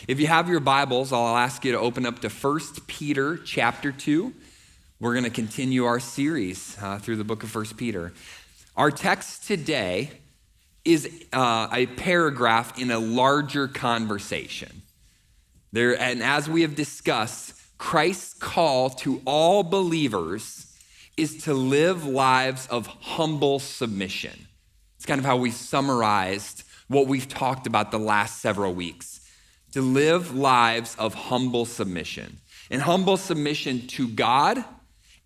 if you have your Bibles, I'll ask you to open up to 1 Peter chapter 2. We're going to continue our series through the book of 1 Peter. Our text today is a paragraph in a larger conversation. And as we have discussed, Christ's call to all believers is to live lives of humble submission. It's kind of how we summarized what we've talked about the last several weeks. To live lives of humble submission. And humble submission to God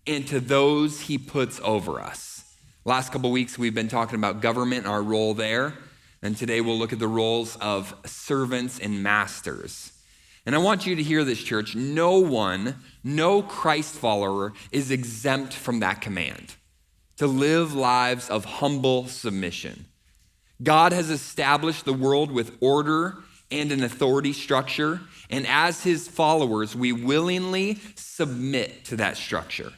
and to those he puts over us. Last couple weeks we've been talking about government and our role there. And today we'll look at the roles of servants and masters. And I want you to hear this, church. No Christ follower is exempt from that command. To live lives of humble submission. God has established the world with order and an authority structure, and as his followers, we willingly submit to that structure.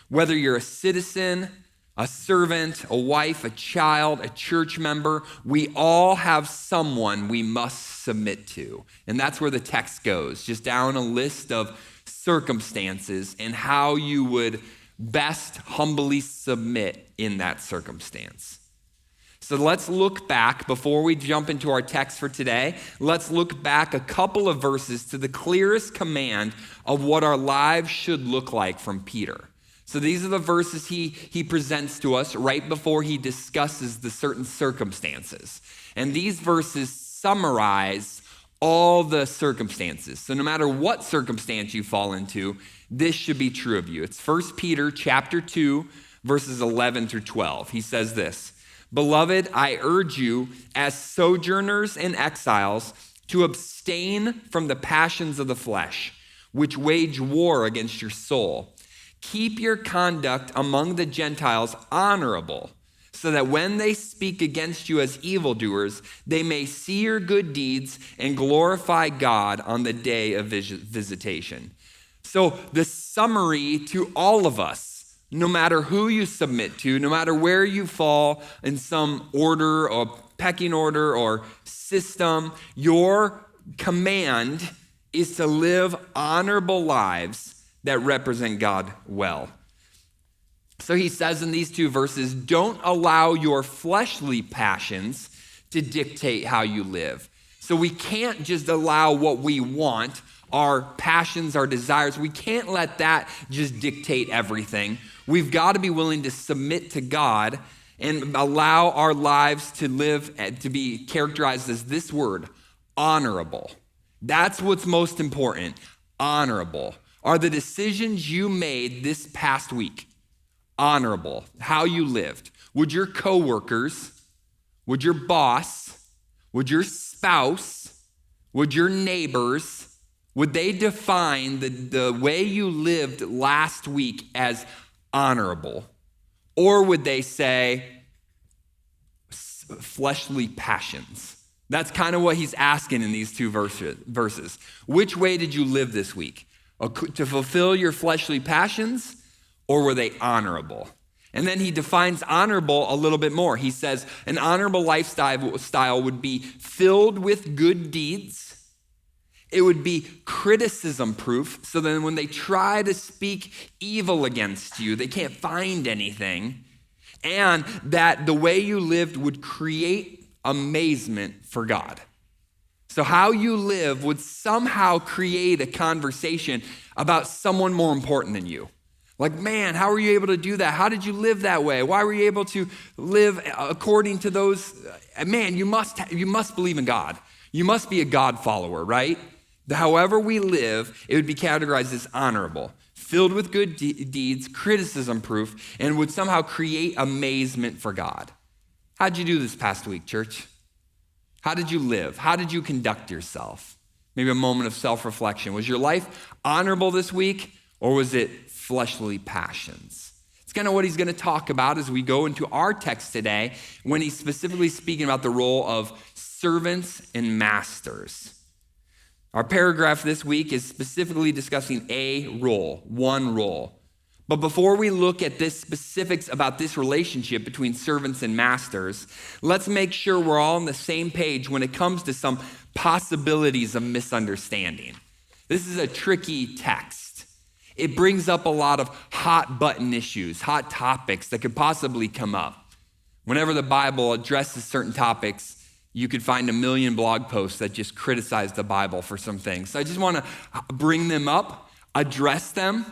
Whether you're a citizen, a servant, a wife, a child, a church member, we all have someone we must submit to. And that's where the text goes, just down a list of circumstances and how you would best humbly submit in that circumstance. So let's look back, before we jump into our text for today, let's look back a couple of verses to the clearest command of what our lives should look like from Peter. So these are the verses he presents to us right before he discusses the certain circumstances. And these verses summarize all the circumstances. So no matter what circumstance you fall into, this should be true of you. It's 1 Peter chapter 2, verses 11 through 12. He says this, "Beloved, I urge you as sojourners and exiles to abstain from the passions of the flesh, which wage war against your soul. Keep your conduct among the Gentiles honorable, so that when they speak against you as evildoers, they may see your good deeds and glorify God on the day of visitation." So the summary to all of us, no matter who you submit to, no matter where you fall in some order or pecking order or system, your command is to live honorable lives that represent God well. So he says in these two verses, don't allow your fleshly passions to dictate how you live. So we can't just allow what we want, our passions, our desires. We can't let that just dictate everything. We've got to be willing to submit to God and allow our lives to live, to be characterized as this word, honorable. That's what's most important, honorable. Are the decisions you made this past week honorable? How you lived? Would your coworkers, would your boss, would your spouse, would your neighbors, would they define the way you lived last week as honorable? Or would they say fleshly passions? That's kind of what he's asking in these two verses. Which way did you live this week? To fulfill your fleshly passions, or were they honorable? And then he defines honorable a little bit more. He says an honorable lifestyle would be filled with good deeds. It would be criticism proof, so then when they try to speak evil against you, they can't find anything. And that the way you lived would create amazement for God. So how you live would somehow create a conversation about someone more important than you. Like, man, how were you able to do that? How did you live that way? Why were you able to live according to those? Man, you must believe in God. You must be a God follower, right? However we live, it would be categorized as honorable, filled with good deeds, criticism proof, and would somehow create amazement for God. How'd you do this past week, church? How did you live? How did you conduct yourself? Maybe a moment of self-reflection. Was your life honorable this week, or was it fleshly passions? It's kind of what he's going to talk about as we go into our text today, when he's specifically speaking about the role of servants and masters. Our paragraph this week is specifically discussing a role, one role. But before we look at this specifics about this relationship between servants and masters, let's make sure we're all on the same page when it comes to some possibilities of misunderstanding. This is a tricky text. It brings up a lot of hot button issues, hot topics that could possibly come up. Whenever the Bible addresses certain topics, you could find a million blog posts that just criticize the Bible for some things. So I just want to bring them up, address them,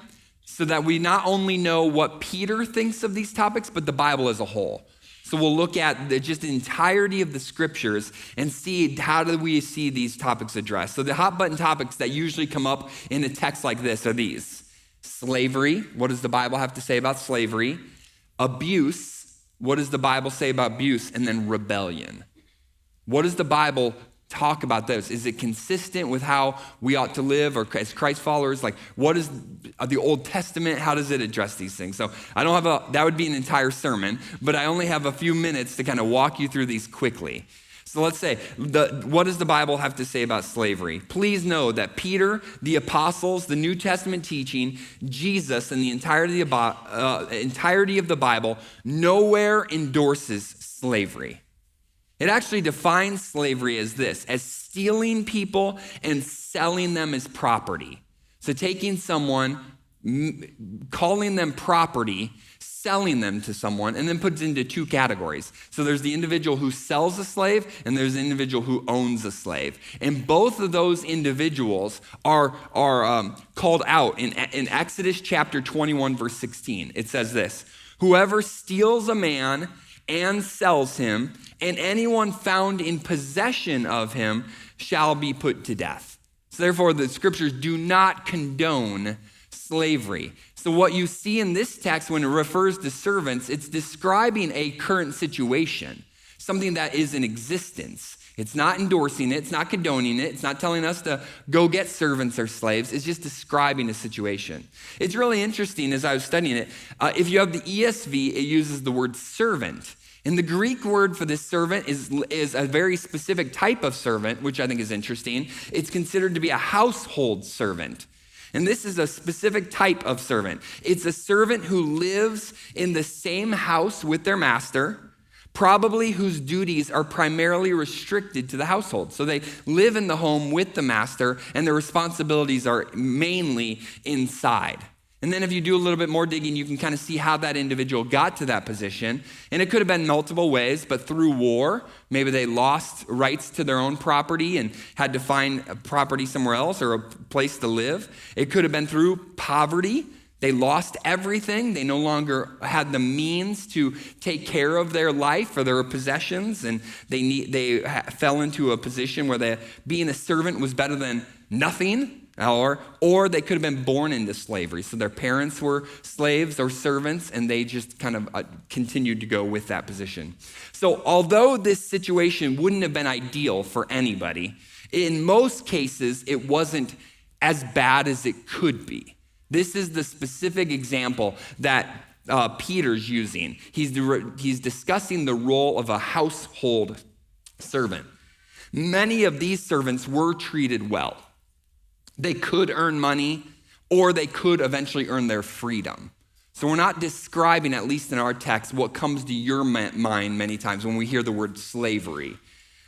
so that we not only know what Peter thinks of these topics, but the Bible as a whole. So we'll look at just the entirety of the scriptures and see how do we see these topics addressed. So the hot button topics that usually come up in a text like this are these. Slavery, what does the Bible have to say about slavery? Abuse, what does the Bible say about abuse? And then rebellion. What does the Bible talk about those? Is it consistent with how we ought to live or as Christ followers? Like, what is the Old Testament? How does it address these things? So I don't have that would be an entire sermon, but I only have a few minutes to kind of walk you through these quickly. So let's say, what does the Bible have to say about slavery? Please know that Peter, the apostles, the New Testament teaching, Jesus, and the entirety of the Bible nowhere endorses slavery. It actually defines slavery as this, as stealing people and selling them as property. So taking someone, calling them property, selling them to someone, and then puts it into two categories. So there's the individual who sells a slave, and there's the individual who owns a slave. And both of those individuals are called out in Exodus chapter 21, verse 16. It says this, "Whoever steals a man and sells him, and anyone found in possession of him shall be put to death." So therefore, the scriptures do not condone slavery. So what you see in this text when it refers to servants, it's describing a current situation, something that is in existence. It's not endorsing it, it's not condoning it, it's not telling us to go get servants or slaves, it's just describing a situation. It's really interesting as I was studying it. If you have the ESV, it uses the word servant. And the Greek word for this servant is a very specific type of servant, which I think is interesting. It's considered to be a household servant. And this is a specific type of servant. It's a servant who lives in the same house with their master, probably whose duties are primarily restricted to the household. So they live in the home with the master, and their responsibilities are mainly inside. And then if you do a little bit more digging, you can kind of see how that individual got to that position. And it could have been multiple ways, but through war, maybe they lost rights to their own property and had to find a property somewhere else or a place to live. It could have been through poverty. They lost everything. They no longer had the means to take care of their life or their possessions, and they fell into a position where being a servant was better than nothing. Or they could have been born into slavery. So their parents were slaves or servants, and they just kind of continued to go with that position. So although this situation wouldn't have been ideal for anybody, in most cases, it wasn't as bad as it could be. This is the specific example that Peter's using. He's discussing the role of a household servant. Many of these servants were treated well. They could earn money, or they could eventually earn their freedom. So we're not describing, at least in our text, what comes to your mind many times when we hear the word slavery,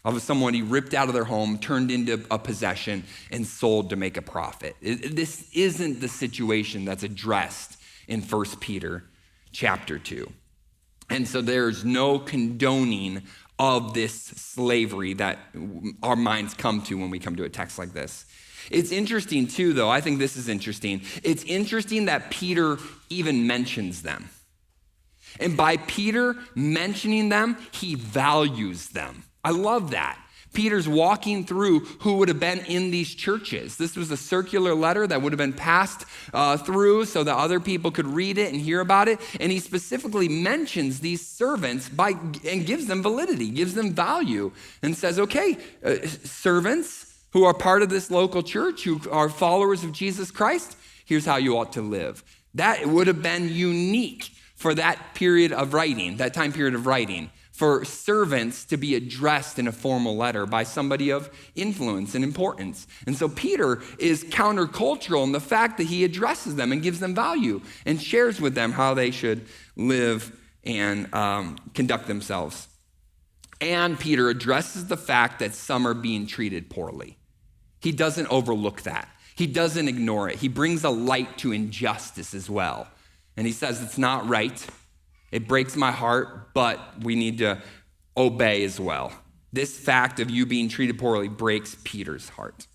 of somebody ripped out of their home, turned into a possession, and sold to make a profit. This isn't the situation that's addressed in 1 Peter chapter 2. And so there's no condoning of this slavery that our minds come to when we come to a text like this. It's interesting too, though. I think this is interesting. It's interesting that Peter even mentions them. And by Peter mentioning them, he values them. I love that. Peter's walking through who would have been in these churches. This was a circular letter that would have been passed through so that other people could read it and hear about it. And he specifically mentions these servants and gives them validity, gives them value, and says, okay, servants who are part of this local church, who are followers of Jesus Christ, here's how you ought to live. That would have been unique for that period of writing, that time period of writing, for servants to be addressed in a formal letter by somebody of influence and importance. And so Peter is countercultural in the fact that he addresses them and gives them value and shares with them how they should live and conduct themselves. And Peter addresses the fact that some are being treated poorly. He doesn't overlook that. He doesn't ignore it. He brings a light to injustice as well. And he says it's not right. It breaks my heart, but we need to obey as well. This fact of you being treated poorly breaks Peter's heart.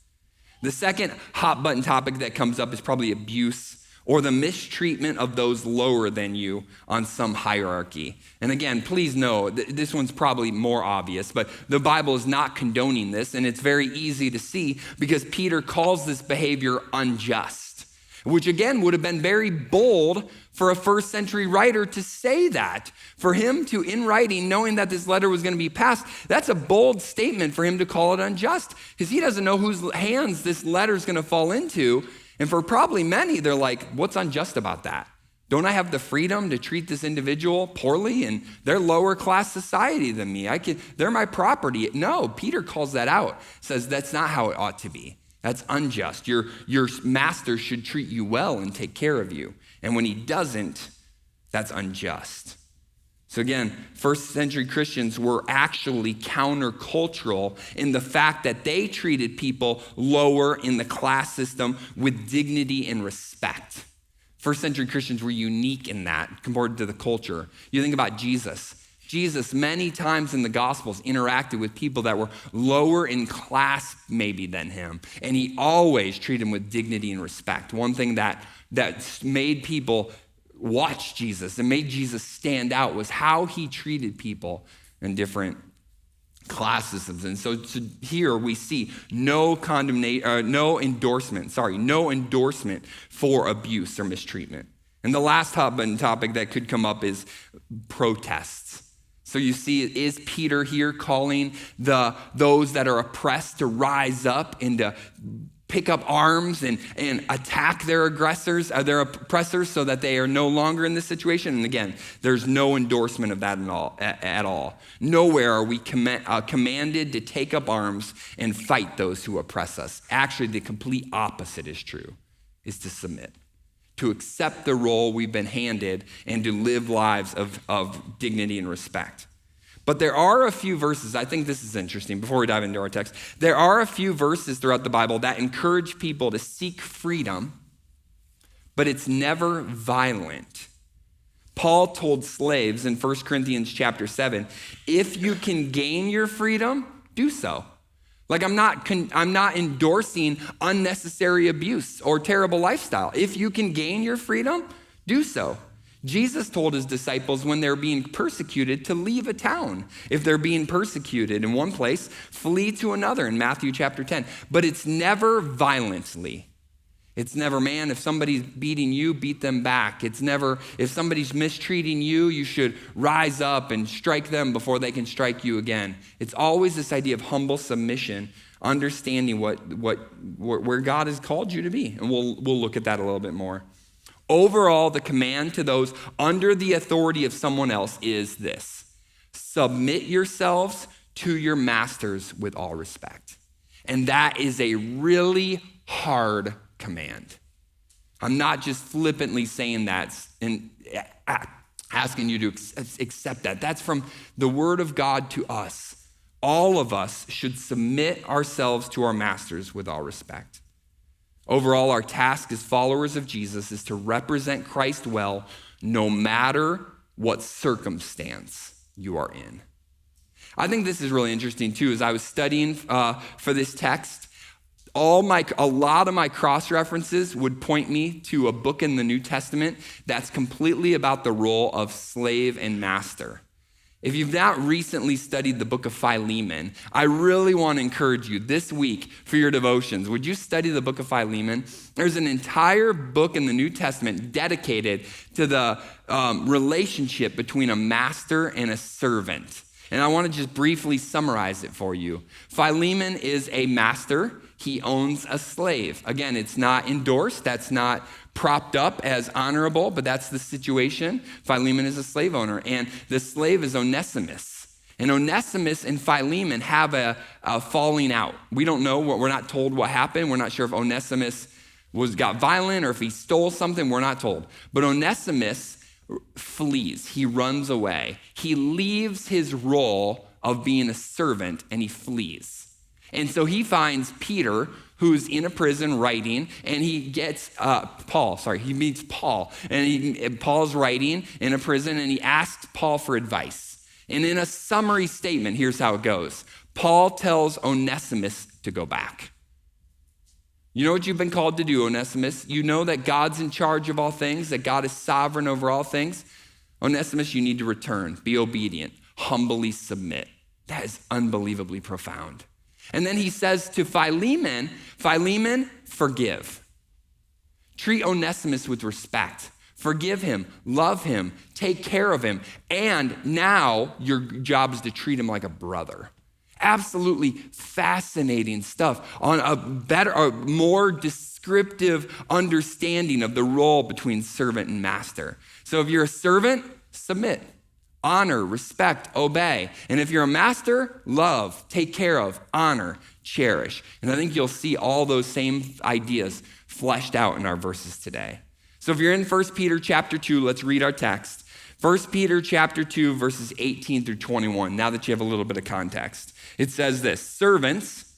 The second hot button topic that comes up is probably abuse or the mistreatment of those lower than you on some hierarchy. And again, please know, this one's probably more obvious, but the Bible is not condoning this, and it's very easy to see because Peter calls this behavior unjust, which again would have been very bold for a first century writer to say that. For him to, in writing, knowing that this letter was going to be passed, that's a bold statement for him to call it unjust, because he doesn't know whose hands this letter is going to fall into. And for probably many, they're like, what's unjust about that? Don't I have the freedom to treat this individual poorly? And they're lower class society than me. They're my property. No, Peter calls that out, says that's not how it ought to be. That's unjust. Your master should treat you well and take care of you. And when he doesn't, that's unjust. So again, first century Christians were actually countercultural in the fact that they treated people lower in the class system with dignity and respect. First century Christians were unique in that compared to the culture. You think about Jesus. Jesus many times in the Gospels interacted with people that were lower in class maybe than him. And he always treated them with dignity and respect. One thing that made people watch Jesus and made Jesus stand out was how he treated people in different class systems. And so here we see no endorsement for abuse or mistreatment. And the last hot button topic that could come up is protests. So you see, is Peter here calling those that are oppressed to rise up and to pick up arms and attack their their oppressors so that they are no longer in this situation? And again, there's no endorsement of that at all. Nowhere are we commanded to take up arms and fight those who oppress us. Actually, the complete opposite is true, is to submit, to accept the role we've been handed and to live lives of dignity and respect. But there are a few verses, I think this is interesting before we dive into our text. There are a few verses throughout the Bible that encourage people to seek freedom, but it's never violent. Paul told slaves in 1 Corinthians chapter 7, if you can gain your freedom, do so. Like I'm not endorsing unnecessary abuse or terrible lifestyle. If you can gain your freedom, do so. Jesus told his disciples when they're being persecuted to leave a town. If they're being persecuted in one place, flee to another in Matthew chapter 10. But it's never violently. It's never, man, if somebody's beating you, beat them back. It's never, if somebody's mistreating you, you should rise up and strike them before they can strike you again. It's always this idea of humble submission, understanding where God has called you to be. And we'll look at that a little bit more. Overall, the command to those under the authority of someone else is this: submit yourselves to your masters with all respect. And that is a really hard command. I'm not just flippantly saying that and asking you to accept that. That's from the word of God to us. All of us should submit ourselves to our masters with all respect. Overall, our task as followers of Jesus is to represent Christ well, no matter what circumstance you are in. I think this is really interesting too. As I was studying for this text, a lot of my cross references would point me to a book in the New Testament that's completely about the role of slave and master. If you've not recently studied the book of Philemon, I really want to encourage you this week for your devotions. Would you study the book of Philemon? There's an entire book in the New Testament dedicated to the relationship between a master and a servant. And I want to just briefly summarize it for you. Philemon is a master. He owns a slave. Again, it's not endorsed. That's not propped up as honorable, but that's the situation. Philemon is a slave owner, and the slave is Onesimus. And Onesimus and Philemon have a falling out. We don't know, we're not told what happened. We're not sure if Onesimus got violent or if he stole something. We're not told. But Onesimus flees. He runs away. He leaves his role of being a servant and he flees. And so he finds Peter, who's in a prison writing, and he gets he meets Paul. And Paul's writing in a prison, and he asks Paul for advice. And in a summary statement, here's how it goes. Paul tells Onesimus to go back. You know what you've been called to do, Onesimus? You know that God's in charge of all things, that God is sovereign over all things. Onesimus, you need to return, be obedient, humbly submit. That is unbelievably profound. And then he says to Philemon, forgive. Treat Onesimus with respect. Forgive him, love him, take care of him. And now your job is to treat him like a brother. Absolutely fascinating stuff on a more descriptive understanding of the role between servant and master. So if you're a servant, submit. Honor, respect, obey. And if you're a master, love, take care of, honor, cherish. And I think you'll see all those same ideas fleshed out in our verses today. So if you're in 1 Peter chapter 2, let's read our text. 1 Peter chapter 2, verses 18 through 21, now that you have a little bit of context. It says this, servants,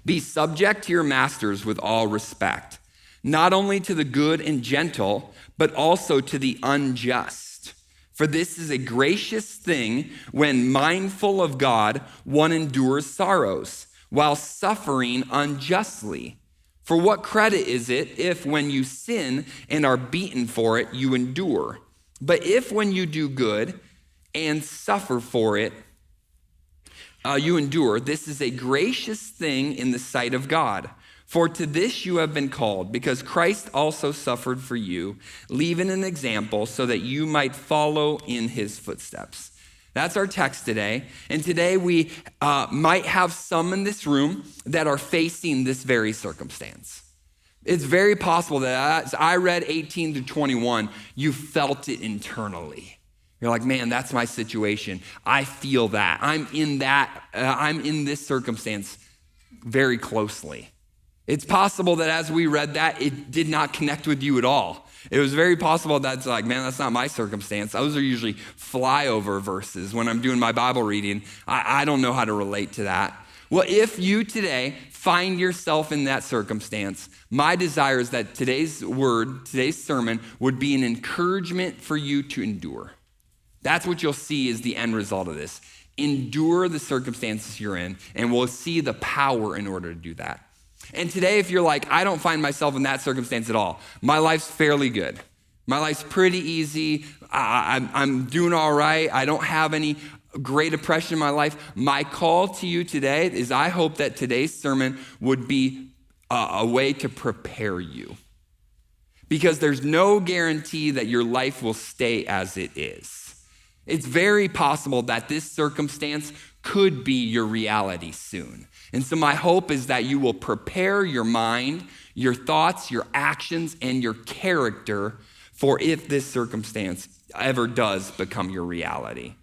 be subject to your masters with all respect, not only to the good and gentle, but also to the unjust. For this is a gracious thing when mindful of God, one endures sorrows while suffering unjustly. For what credit is it if when you sin and are beaten for it, you endure? But if when you do good and suffer for it, you endure, this is a gracious thing in the sight of God. For to this you have been called, because Christ also suffered for you, leaving an example so that you might follow in his footsteps. That's our text today. And today we might have some in this room that are facing this very circumstance. It's very possible that as I read 18 to 21, you felt it internally. You're like, man, that's my situation. I feel that. I'm in this circumstance very closely. It's possible that as we read that, it did not connect with you at all. It was very possible that's like, man, that's not my circumstance. Those are usually flyover verses when I'm doing my Bible reading. I don't know how to relate to that. Well, if you today find yourself in that circumstance, my desire is that today's sermon would be an encouragement for you to endure. That's what you'll see is the end result of this. Endure the circumstances you're in, and we'll see the power in order to do that. And today, if you're like, I don't find myself in that circumstance at all. My life's fairly good. My life's pretty easy. I'm doing all right. I don't have any great oppression in my life. My call to you today is I hope that today's sermon would be a way to prepare you. Because there's no guarantee that your life will stay as it is. It's very possible that this circumstance could be your reality soon. And so my hope is that you will prepare your mind, your thoughts, your actions, and your character for if this circumstance ever does become your reality.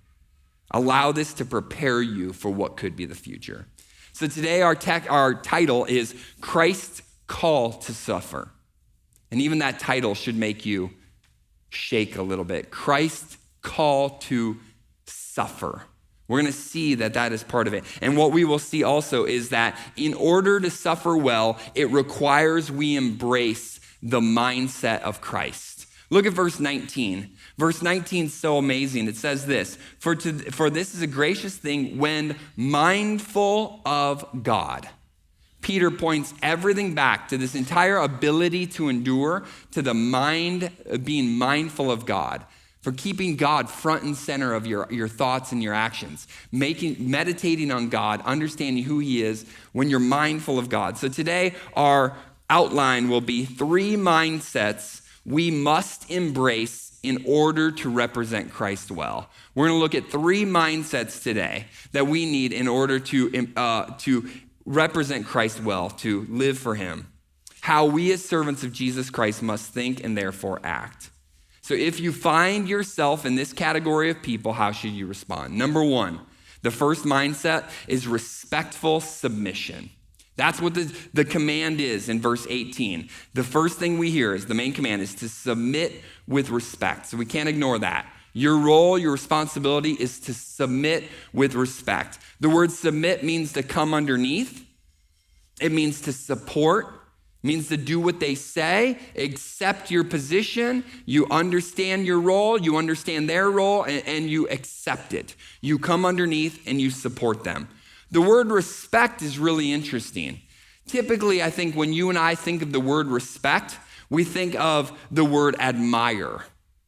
Allow this to prepare you for what could be the future. So today our title is Christ's Call to Suffer. And even that title should make you shake a little bit. Christ's call to suffer. We're going to see that is part of it. And what we will see also is that in order to suffer well, it requires we embrace the mindset of Christ. Look at verse 19. Verse 19 is so amazing. It says this, for this is a gracious thing when mindful of God. Peter points everything back to this entire ability to endure, to the mind being mindful of God. For keeping God front and center of your thoughts and your actions, meditating on God, understanding who he is when you're mindful of God. So today our outline will be 3 mindsets we must embrace in order to represent Christ well. We're going to look at 3 mindsets today that we need in order to represent Christ well, to live for him. How we as servants of Jesus Christ must think and therefore act. So if you find yourself in this category of people, how should you respond? Number one, the first mindset is respectful submission. That's what the command is in verse 18. The first thing we hear is the main command is to submit with respect. So we can't ignore that. Your role, your responsibility is to submit with respect. The word submit means to come underneath. It means to support. It means to do what they say, accept your position. You understand your role, you understand their role, and you accept it. You come underneath and you support them. The word respect is really interesting. Typically, I think when you and I think of the word respect, we think of the word admire.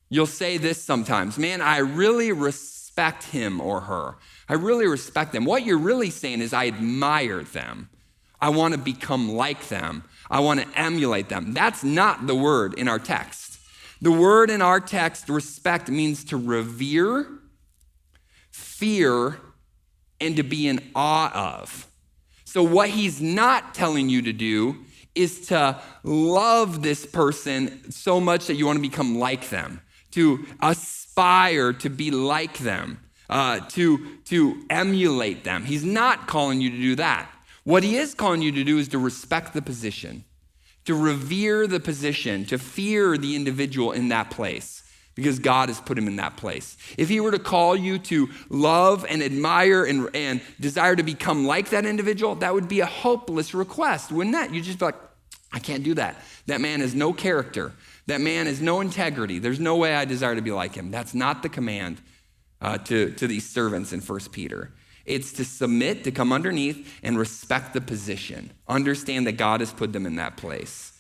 You'll say this sometimes, man, I really respect him or her. I really respect them. What you're really saying is I admire them. I want to become like them. I want to emulate them. That's not the word in our text. The word in our text, respect, means to revere, fear, and to be in awe of. So what he's not telling you to do is to love this person so much that you want to become like them, to aspire to be like them, to emulate them. He's not calling you to do that. What he is calling you to do is to respect the position, to revere the position, to fear the individual in that place, because God has put him in that place. If he were to call you to love and admire and desire to become like that individual, that would be a hopeless request, wouldn't that? You'd just be like, I can't do that. That man has no character. That man has no integrity. There's no way I desire to be like him. That's not the command to these servants in 1 Peter. It's to submit, to come underneath, and respect the position. Understand that God has put them in that place.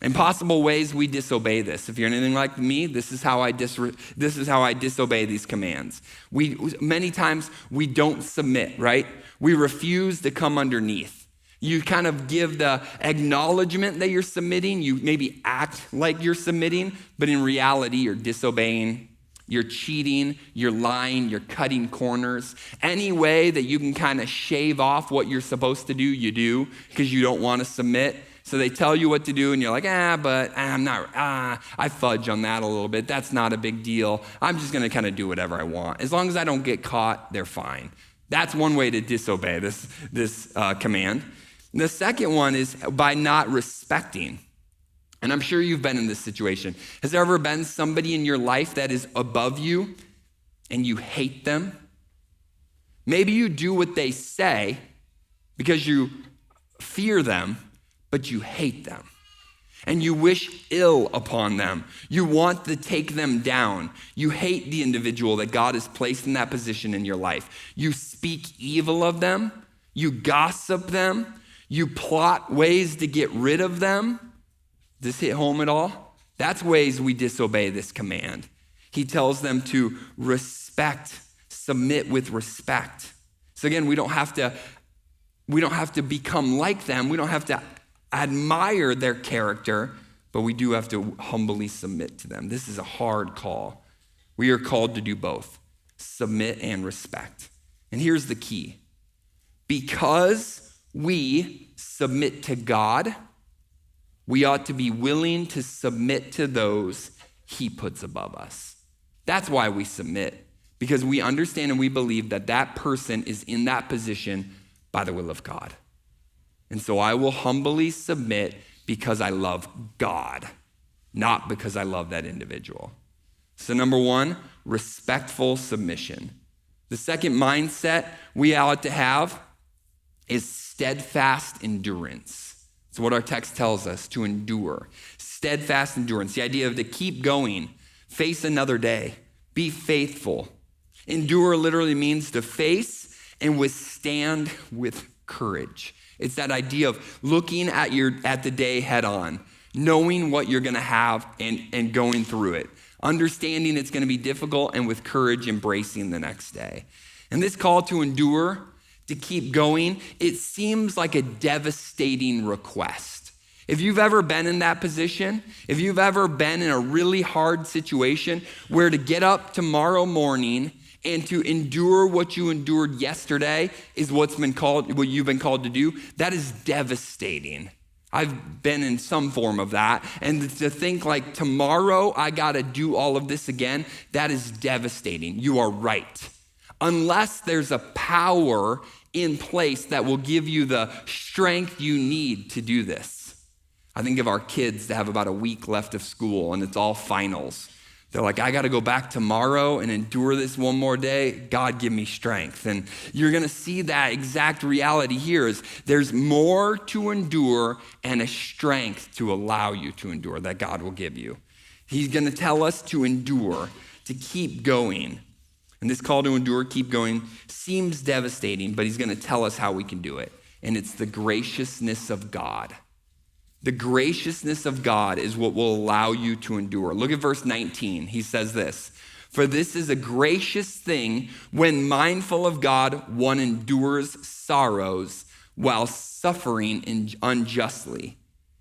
In possible ways, we disobey this. If you're anything like me, this is how I disobey these commands. Many times we don't submit, right? We refuse to come underneath. You kind of give the acknowledgement that you're submitting. You maybe act like you're submitting, but in reality, you're disobeying. You're cheating, you're lying, you're cutting corners. Any way that you can kind of shave off what you're supposed to do, you do, because you don't want to submit. So they tell you what to do, and you're like, I fudge on that a little bit. That's not a big deal. I'm just going to kind of do whatever I want. As long as I don't get caught, they're fine. That's one way to disobey this command. And the second one is by not respecting. And I'm sure you've been in this situation. Has there ever been somebody in your life that is above you and you hate them? Maybe you do what they say because you fear them, but you hate them. And you wish ill upon them. You want to take them down. You hate the individual that God has placed in that position in your life. You speak evil of them. You gossip them. You plot ways to get rid of them. Does this hit home at all? That's ways we disobey this command. He tells them to respect, submit with respect. So again, we don't have to become like them. We don't have to admire their character, but we do have to humbly submit to them. This is a hard call. We are called to do both, submit and respect. And here's the key. Because we submit to God, we ought to be willing to submit to those he puts above us. That's why we submit, because we understand and we believe that that person is in that position by the will of God. And so I will humbly submit because I love God, not because I love that individual. So number one, respectful submission. The second mindset we ought to have is steadfast endurance. It's what our text tells us, to endure. Steadfast endurance, the idea of to keep going, face another day, be faithful. Endure literally means to face and withstand with courage. It's that idea of looking at the day head on, knowing what you're going to have and going through it, understanding it's going to be difficult, and with courage embracing the next day. And this call to endure, to keep going, it seems like a devastating request. If you've ever been in that position, if you've ever been in a really hard situation where to get up tomorrow morning and to endure what you endured yesterday is what you've been called to do, that is devastating. I've been in some form of that. And to think like tomorrow I got to do all of this again, that is devastating. You are right. Unless there's a power in place that will give you the strength you need to do this. I think of our kids that have about a week left of school and it's all finals. They're like, I got to go back tomorrow and endure this one more day. God, give me strength. And you're going to see that exact reality here is there's more to endure and a strength to allow you to endure that God will give you. He's going to tell us to endure, to keep going. And this call to endure, keep going, seems devastating, but he's going to tell us how we can do it. And it's the graciousness of God. The graciousness of God is what will allow you to endure. Look at verse 19. He says this, "For this is a gracious thing when mindful of God, one endures sorrows while suffering unjustly."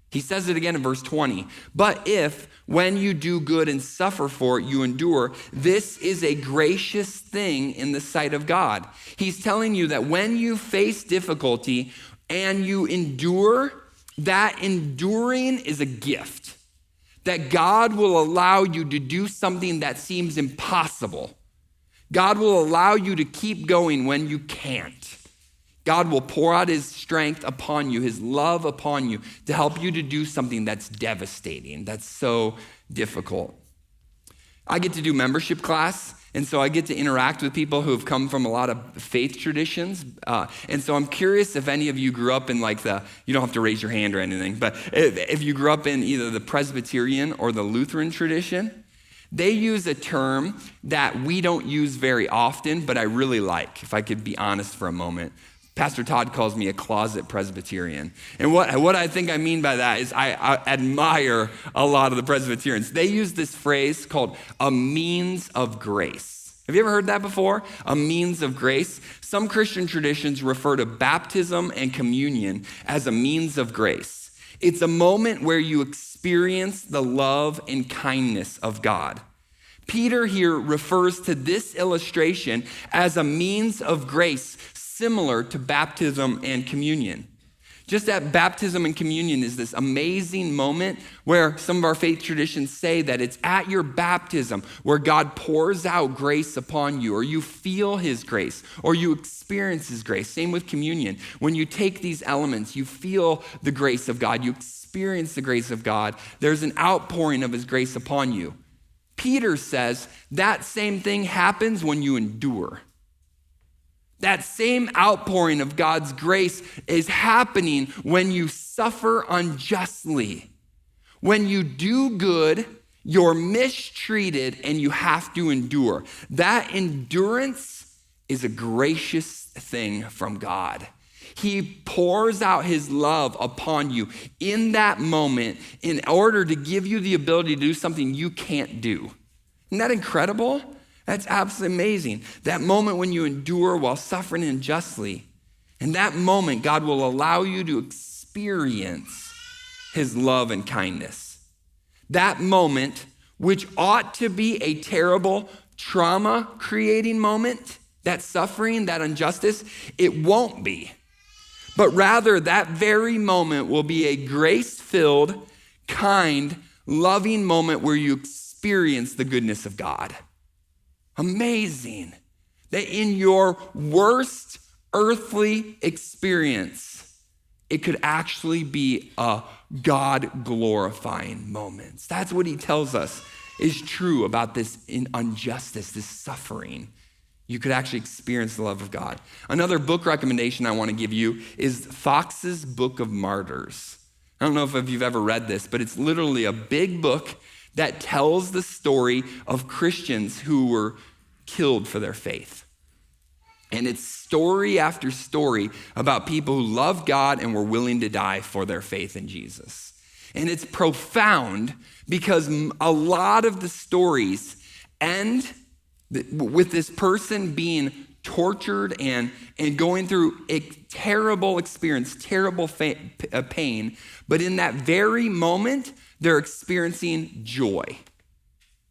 He says it again in verse 20. "But if, when you do good and suffer for it, you endure, this is a gracious thing in the sight of God." He's telling you that when you face difficulty and you endure, that enduring is a gift. That God will allow you to do something that seems impossible. God will allow you to keep going when you can't. God will pour out his strength upon you, his love upon you to help you to do something that's devastating, that's so difficult. I get to do membership class, and so I get to interact with people who have come from a lot of faith traditions. And so I'm curious if any of you grew up in you don't have to raise your hand or anything, but if you grew up in either the Presbyterian or the Lutheran tradition, they use a term that we don't use very often, but I really like, if I could be honest for a moment. Pastor Todd calls me a closet Presbyterian. And what I think I mean by that is I admire a lot of the Presbyterians. They use this phrase called a means of grace. Have you ever heard that before? A means of grace. Some Christian traditions refer to baptism and communion as a means of grace. It's a moment where you experience the love and kindness of God. Peter here refers to this illustration as a means of grace similar to baptism and communion. Just that baptism and communion is this amazing moment where some of our faith traditions say that it's at your baptism where God pours out grace upon you, or you feel his grace, or you experience his grace. Same with communion. When you take these elements, you feel the grace of God, you experience the grace of God. There's an outpouring of his grace upon you. Peter says that same thing happens when you endure. That same outpouring of God's grace is happening when you suffer unjustly. When you do good, you're mistreated and you have to endure. That endurance is a gracious thing from God. He pours out his love upon you in that moment in order to give you the ability to do something you can't do. Isn't that incredible? That's absolutely amazing. That moment when you endure while suffering unjustly. In that moment, God will allow you to experience his love and kindness. That moment, which ought to be a terrible trauma-creating moment, that suffering, that injustice, it won't be. But rather, that very moment will be a grace-filled, kind, loving moment where you experience the goodness of God. Amazing that in your worst earthly experience, it could actually be a God-glorifying moment. That's what he tells us is true about this injustice, this suffering. You could actually experience the love of God. Another book recommendation I want to give you is Fox's Book of Martyrs. I don't know if you've ever read this, but it's literally a big book that tells the story of Christians who were killed for their faith. And it's story after story about people who loved God and were willing to die for their faith in Jesus. And it's profound because a lot of the stories end with this person being tortured and going through a terrible experience, terrible pain. But in that very moment, they're experiencing joy.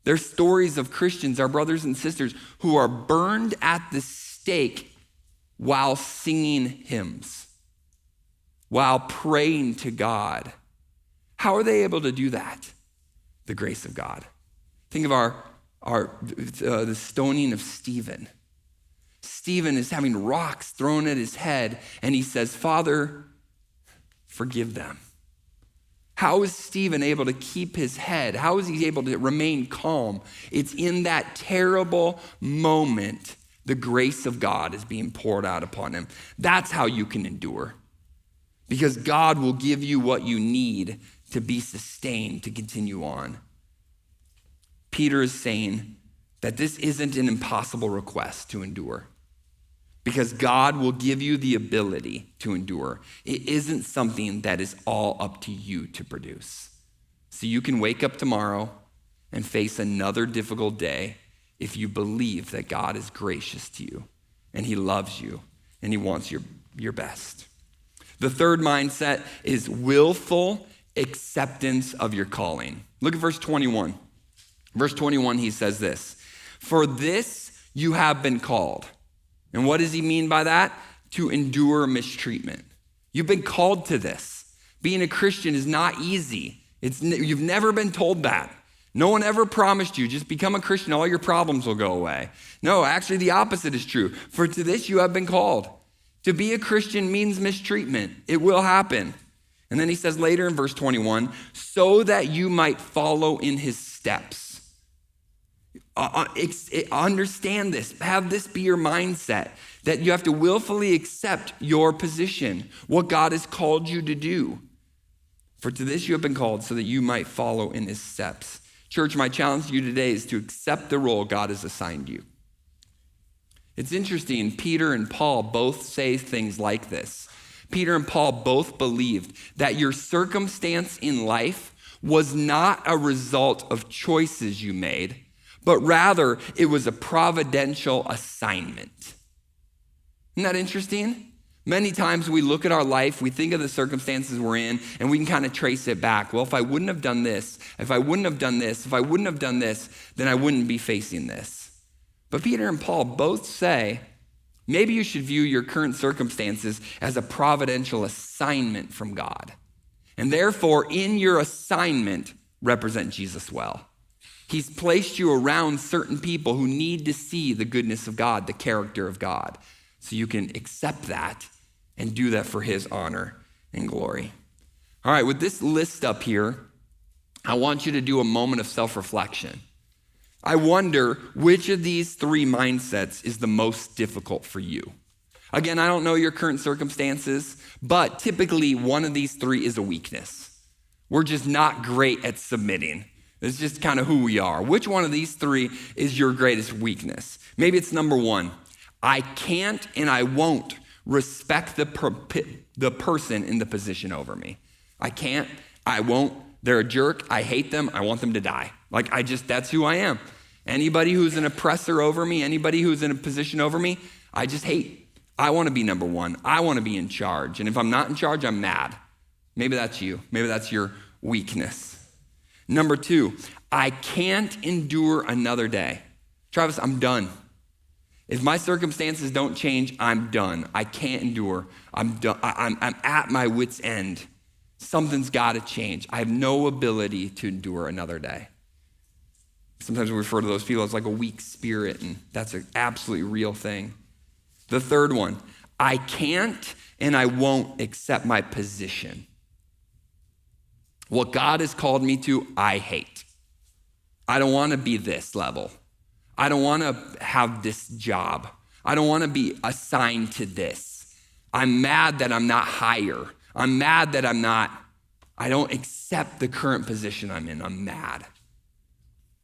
They're stories of Christians, our brothers and sisters, who are burned at the stake while singing hymns. while praying to God. How are they able to do that? The grace of God. Think of the stoning of Stephen. Stephen is having rocks thrown at his head, and he says, Father, forgive them. How is Stephen able to keep his head? How is he able to remain calm? It's in that terrible moment the grace of God is being poured out upon him. That's how you can endure. Because God will give you what you need to be sustained, to continue on. Peter is saying that this isn't an impossible request to endure. Because God will give you the ability to endure. It isn't something that is all up to you to produce. So you can wake up tomorrow and face another difficult day if you believe that God is gracious to you and he loves you and he wants your best. The third mindset is willful acceptance of your calling. Look at verse 21. Verse 21, he says this, for this you have been called. And what does he mean by that? To endure mistreatment. You've been called to this. Being a Christian is not easy. You've never been told that. No one ever promised you, just become a Christian, all your problems will go away. No, actually the opposite is true. For to this you have been called. To be a Christian means mistreatment. It will happen. And then he says later in verse 21, so that you might follow in his steps. Understand this. Have this be your mindset, that you have to willfully accept your position, what God has called you to do. For to this you have been called so that you might follow in his steps. Church, my challenge to you today is to accept the role God has assigned you. It's interesting, Peter and Paul both say things like this. Peter and Paul both believed that your circumstance in life was not a result of choices you made, but rather it was a providential assignment. Isn't that interesting? Many times we look at our life, we think of the circumstances we're in, and we can kind of trace it back. Well, if I wouldn't have done this, if I wouldn't have done this, if I wouldn't have done this, then I wouldn't be facing this. But Peter and Paul both say, maybe you should view your current circumstances as a providential assignment from God. And therefore, in your assignment, represent Jesus well. He's placed you around certain people who need to see the goodness of God, the character of God. So you can accept that and do that for his honor and glory. All right, with this list up here, I want you to do a moment of self-reflection. I wonder which of these three mindsets is the most difficult for you. Again, I don't know your current circumstances, but typically one of these three is a weakness. We're just not great at submitting. It's just kind of who we are. Which one of these three is your greatest weakness? Maybe it's number one. I can't and I won't respect the person in the position over me. I can't, I won't. They're a jerk. I hate them. I want them to die. That's who I am. Anybody who's an oppressor over me, anybody who's in a position over me, I just hate. I want to be number one. I want to be in charge. And if I'm not in charge, I'm mad. Maybe that's you. Maybe that's your weakness. Number two, I can't endure another day. Travis, I'm done. If my circumstances don't change, I'm done. I can't endure. I'm done. I'm at my wit's end. Something's got to change. I have no ability to endure another day. Sometimes we refer to those people as like a weak spirit, and that's an absolutely real thing. The third one, I can't and I won't accept my position. What God has called me to, I hate. I don't want to be this level. I don't want to have this job. I don't want to be assigned to this. I'm mad that I'm not higher. I'm mad that I don't accept the current position I'm in. I'm mad.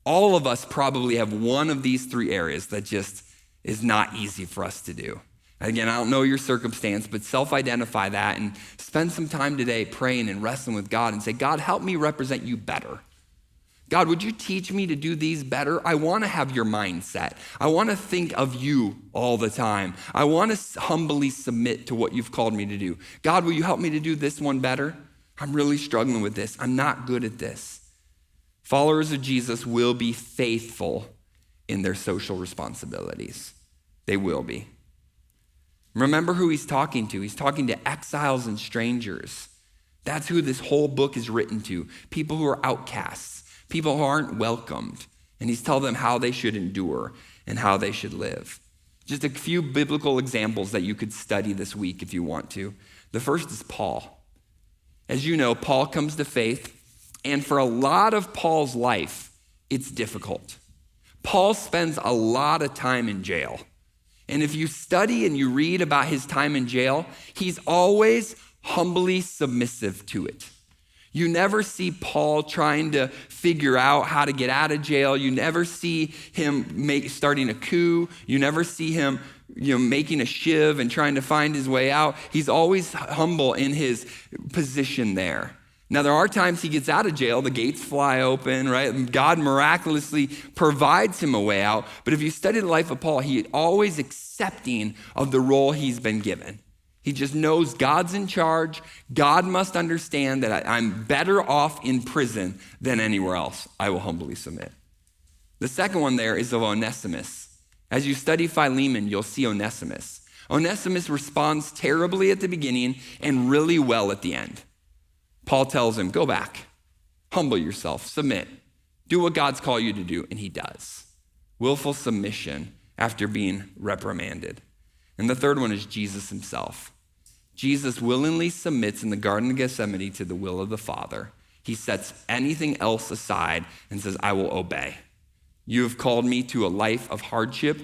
All of us probably have one of these three areas that just is not easy for us to do. Again, I don't know your circumstance, but self-identify that and spend some time today praying and wrestling with God and say, God, help me represent you better. God, would you teach me to do these better? I want to have your mindset. I want to think of you all the time. I want to humbly submit to what you've called me to do. God, will you help me to do this one better? I'm really struggling with this. I'm not good at this. Followers of Jesus will be faithful in their social responsibilities. They will be. Remember who he's talking to. He's talking to exiles and strangers. That's who this whole book is written to. People who are outcasts, people who aren't welcomed. And he's telling them how they should endure and how they should live. Just a few biblical examples that you could study this week if you want to. The first is Paul. As you know, Paul comes to faith, and for a lot of Paul's life, it's difficult. Paul spends a lot of time in jail. And if you study and you read about his time in jail, he's always humbly submissive to it. You never see Paul trying to figure out how to get out of jail. You never see him starting a coup. You never see him making a shiv and trying to find his way out. He's always humble in his position there. Now, there are times he gets out of jail, the gates fly open, right? God miraculously provides him a way out. But if you study the life of Paul, he's always accepting of the role he's been given. He just knows God's in charge. God must understand that I'm better off in prison than anywhere else. I will humbly submit. The second one there is of Onesimus. As you study Philemon, you'll see Onesimus. Onesimus responds terribly at the beginning and really well at the end. Paul tells him, go back, humble yourself, submit, do what God's called you to do, and he does. Willful submission after being reprimanded. And the third one is Jesus himself. Jesus willingly submits in the Garden of Gethsemane to the will of the Father. He sets anything else aside and says, I will obey. You have called me to a life of hardship.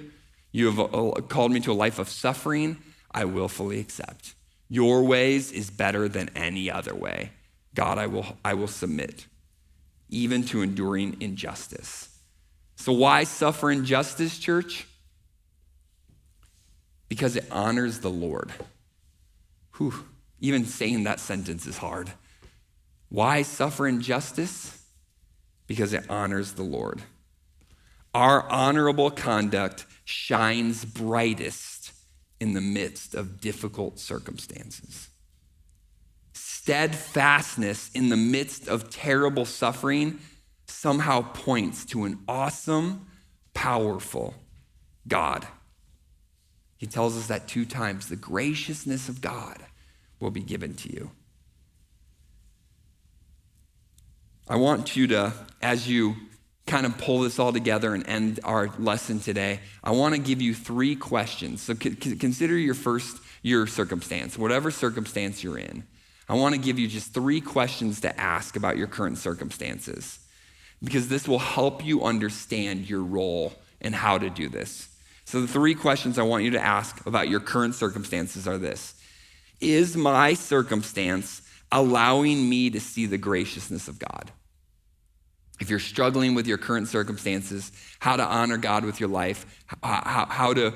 You have called me to a life of suffering. I willfully accept. Your ways is better than any other way. God, I will submit, even to enduring injustice. So why suffer injustice, church? Because it honors the Lord. Whew, even saying that sentence is hard. Why suffer injustice? Because it honors the Lord. Our honorable conduct shines brightest in the midst of difficult circumstances. Steadfastness in the midst of terrible suffering somehow points to an awesome, powerful God. He tells us that 2 times. The graciousness of God will be given to you. I want you to, as you kind of pull this all together and end our lesson today, I want to give you 3 questions. So consider your circumstance, whatever circumstance you're in. I want to give you just 3 questions to ask about your current circumstances, because this will help you understand your role and how to do this. So the 3 questions I want you to ask about your current circumstances are this. Is my circumstance allowing me to see the graciousness of God? If you're struggling with your current circumstances, how to honor God with your life, how to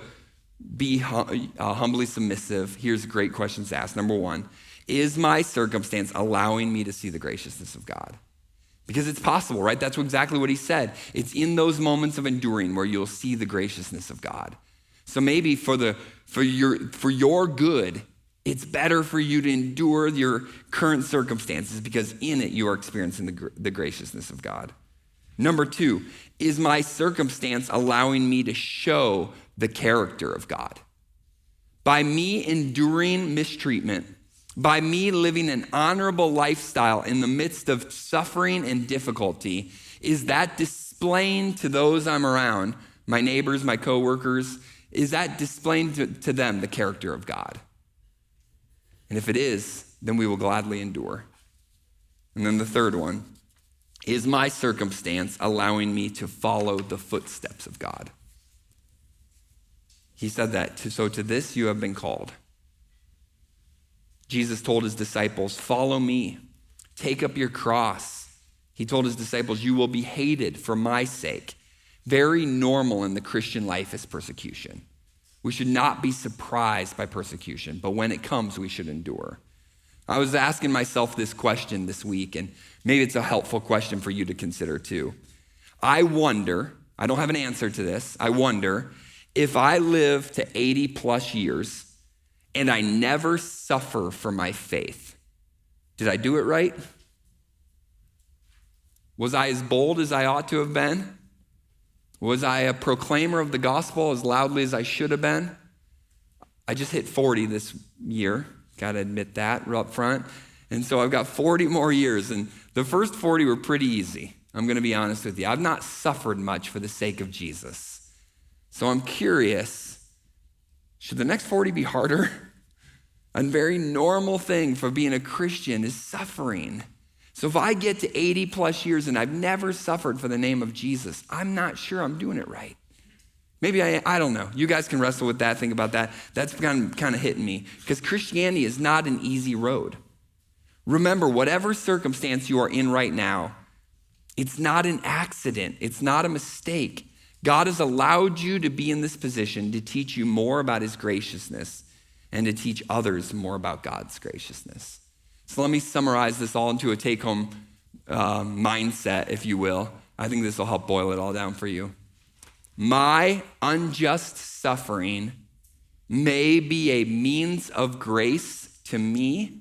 be humbly submissive, here's great questions to ask. Number 1, is my circumstance allowing me to see the graciousness of God? Because it's possible, right? That's exactly what he said. It's in those moments of enduring where you'll see the graciousness of God. So maybe for your good, it's better for you to endure your current circumstances because in it you are experiencing the graciousness of God. Number 2, is my circumstance allowing me to show the character of God? By me enduring mistreatment, by me living an honorable lifestyle in the midst of suffering and difficulty, is that displaying to those I'm around, my neighbors, my coworkers, is that displaying to them the character of God? And if it is, then we will gladly endure. And then the third one, is my circumstance allowing me to follow the footsteps of God? He said that, so to this you have been called. Jesus told his disciples, follow me, take up your cross. He told his disciples, you will be hated for my sake. Very normal in the Christian life is persecution. We should not be surprised by persecution, but when it comes, we should endure. I was asking myself this question this week, and maybe it's a helpful question for you to consider too. I wonder, I don't have an answer to this, I wonder if I live to 80 plus years and I never suffer for my faith, did I do it right? Was I as bold as I ought to have been? Was I a proclaimer of the gospel as loudly as I should have been? I just hit 40 this year. Got to admit that right up front. And so I've got 40 more years. And the first 40 were pretty easy. I'm going to be honest with you. I've not suffered much for the sake of Jesus. So I'm curious, should the next 40 be harder? A very normal thing for being a Christian is suffering. So if I get to 80 plus years and I've never suffered for the name of Jesus, I'm not sure I'm doing it right. Maybe I don't know. You guys can wrestle with that, think about that. That's kind of hitting me because Christianity is not an easy road. Remember, whatever circumstance you are in right now, it's not an accident. It's not a mistake. God has allowed you to be in this position to teach you more about his graciousness and to teach others more about God's graciousness. So let me summarize this all into a take-home mindset, if you will. I think this will help boil it all down for you. My unjust suffering may be a means of grace to me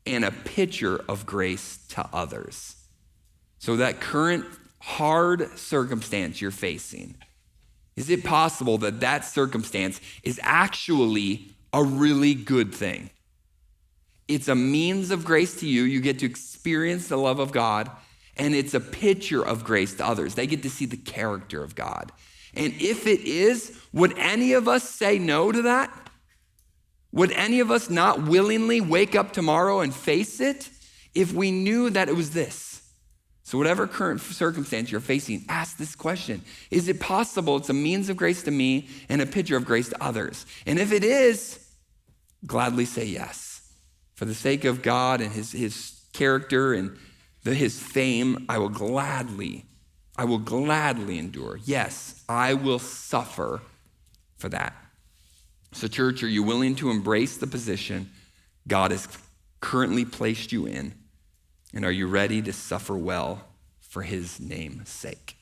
and a picture of grace to others. So that current hard circumstance you're facing, is it possible that that circumstance is actually a really good thing? It's a means of grace to you. You get to experience the love of God, and it's a picture of grace to others. They get to see the character of God. And if it is, would any of us say no to that? Would any of us not willingly wake up tomorrow and face it if we knew that it was this? So whatever current circumstance you're facing, ask this question. Is it possible it's a means of grace to me and a picture of grace to others? And if it is, gladly say yes. For the sake of God and his character and his fame, I will gladly endure. Yes, I will suffer for that. So church, are you willing to embrace the position God has currently placed you in? And are you ready to suffer well for his name's sake?